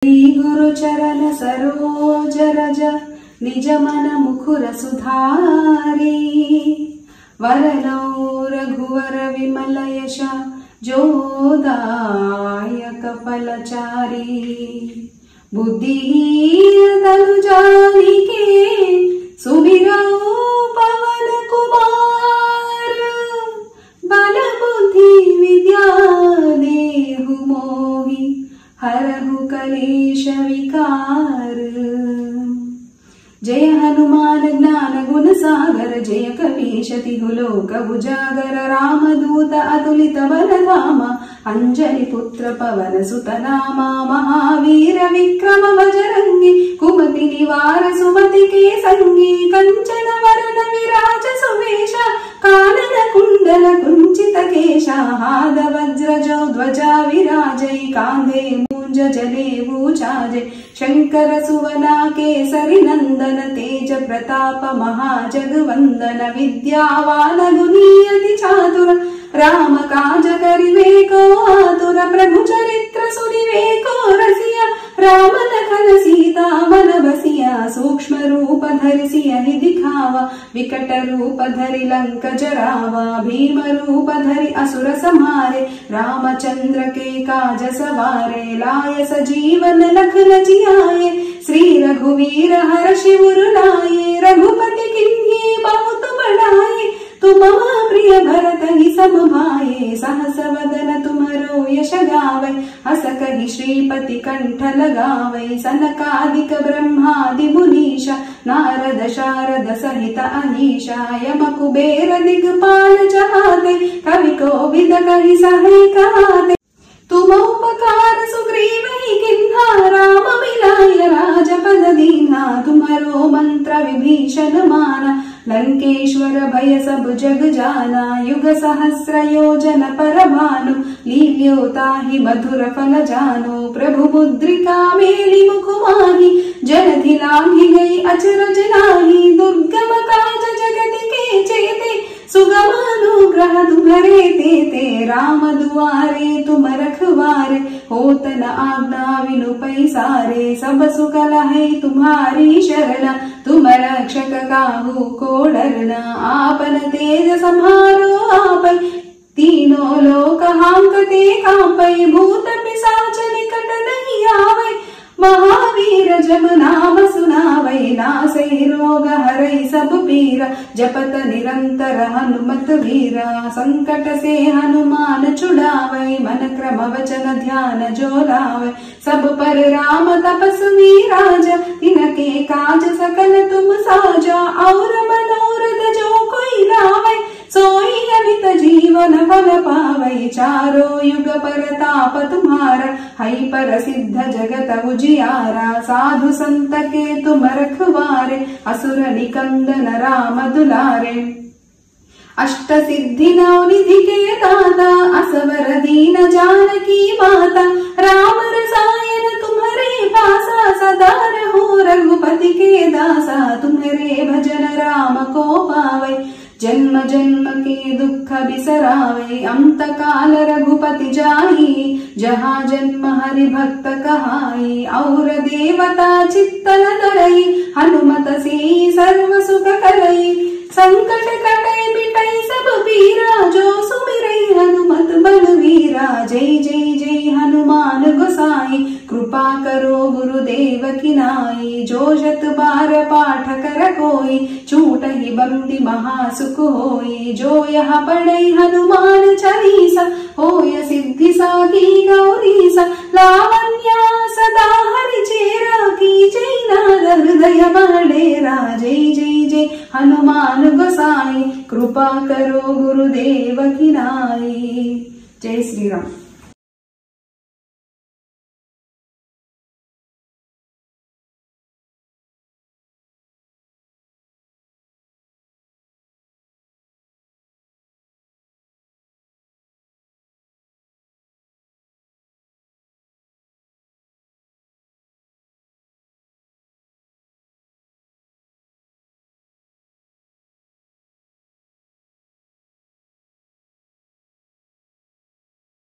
गुरु चरण सरोज रज निज मन मुकुर सुधारी वरनौ रघुवर विमल यश जोदायक फलचारी बुद्धिहीन तनु जानिके सुमिरौ पवन कुमार बल बुद्धि विद्या देहु मोहि हरहु कलेश विकार। जय हनुमान ज्ञान गुण सागर जय कपीश तिहु लोक उजागर रामदूत अतुलित बल धामा अंजनी पुत्र पवन सुत नामा महावीर विक्रम बजरंगी कुमति निवार सुमति के संगी कंचन वरण विराज सुवेश कानन कुंडल कुंचित केशा हाद वज्र जो ध्वजा विराजै कांधे मूंज जनेऊ छाजे शंकर सुवना केसरी नंदन तेज प्रताप महाजगवंदन विद्यावान गुणीयति चातुर राम काज करिवेको आतुर प्रभु चरित्र सुनिवेको रसिया राम लखन सीता मन बसिया सूक्ष्म रूप धरि सियहि दिखावा विकट रूप धरि लंक जरावा भीम रूप धरि असुर संहारे रामचंद्र के काज सवारे लाय सजीवन लखन जियाए श्री रघुवीर हर्षि उर लाए रघुपति किन्हीं बहुत बढ़ाए तुम प्रिय भरत ही सम भाए सहस वदन तुम्हरो यश गावै हस कहि श्रीपति कंठ लगावै सनकादिक ब्रह्मादि मुनीषा नारद शारद सहित अहीशा यम कुबेर दिग्पाल चहाते कवि कोविद कहि सहे कहते तुम उपकार सुग्रीव ही किन्हा राम मिलाय राजपद दीन्हा तुम्हरो मंत्र विभीषण माना लंकेश्वर भय सब जग जाना युग सहस्र योजन पर भानु लील्योताहि मधुर फल जानो प्रभु मुद्रिका मेलि मुख माहि जलधि लांघि गई अचरज नाही दुर्गम काज जगत के चेते सुगम अनुग्रह तुम्हरे तेते राम दुआरे तुम रखवारे होत न आज्ञा बिनु पैसारे सब सुख लहै तुम्हारी शरण तुम रक्षक काहू को डरना आपन तेज सम्हारो आपै तीनों लोक हांकते कांपै भूत पिशाच निकट नहीं आवै महावीर जब नाम सुनावै नासै रोग हरै सब पीरा जपत निरंतर हनुमत वीरा संकट से हनुमान छुड़ावै मन क्रम वचन ध्यान जो लावै सब पर राम तपस्वी राजा तिनके काज सकल तुम साजा और मनोरथ जो कोई लावै सोई अमित जीवन फल पावै चारो युग परताप तुम्हारा है प्रसिद्ध जगत उजियारा साधु संत के तुम रखवारे असुर निकंदन राम दुलारे अष्ट सिद्धि नौ निधि के दाता असवर दीन जानकी माता राम रसायन तुम्हारे पासा सदा रहो रघुपति के दासा तुम्हारे भजन राम को पावै जन्म जन्म के दुख बिसरावे अंत काल रघुपति जाई जहाँ जन्म हरि भक्त कहाई और देवता चित्तन धरई हनुमत से सर्व सुख करई संकट कटै मिटै सब पीरा जो सुमिरै हनुमत बलवीरा जय जय जय हनुमान गोसाई कृपा करो गुरुदेव की नाई जो शत बार पाठ कर कोई छूटहि बंदी महासुख होई जो यह पढ़ै हनुमान चालीसा होय सिद्धि साखी गौरीसा लावण्या सदा हरि चेरा की जय नाद हृदय महडेरा जय जय जय हनुमान गोसाई कृपा करो गुरुदेव की नाई। जय श्री राम।